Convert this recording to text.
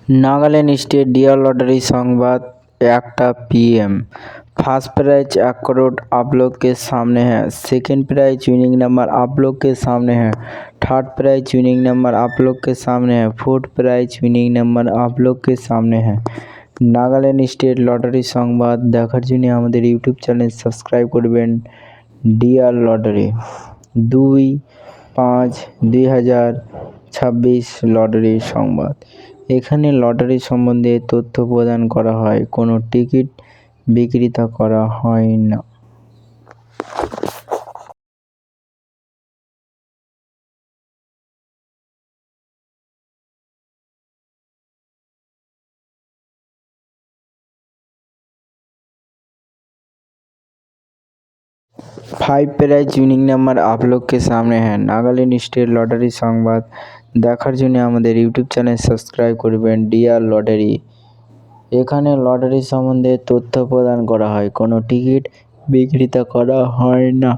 Nagaland state dear lottery संवाद 1टा PM। First prize 1 crore आप लोग के सामने है। सेकंड प्राइज विनिंग नंबर आप लोग के सामने है। थर्ड प्राइज विनिंग नंबर आप लोग के सामने है। फोर्थ प्राइज विनिंग नंबर आप लोग के सामने है। नागालैंड स्टेट लॉटरी संवाद देखार जन्य आमादेर यूट्यूब चैनल सबस्क्राइब करबेन। Dear lottery 2-5-2026 lottery Sambad. এখানে লটারি সম্বন্ধে তথ্য প্রদান করা হয়, কোনো টিকিট বিক্রিতা করা হয় না। फाइव प्राइज विनिंग नंबर आप लोग के सामने है। नागालैंड स्टेट लॉटरी संवाद দেখার জন্য আমাদের ইউটিউব চ্যানেল সাবস্ক্রাইব করবেন। ডিয়ার লটারি এখানে লটারি সম্বন্ধে তথ্য প্রদান করা হয়, কোনো টিকিট বিক্রিতা করা হয় না।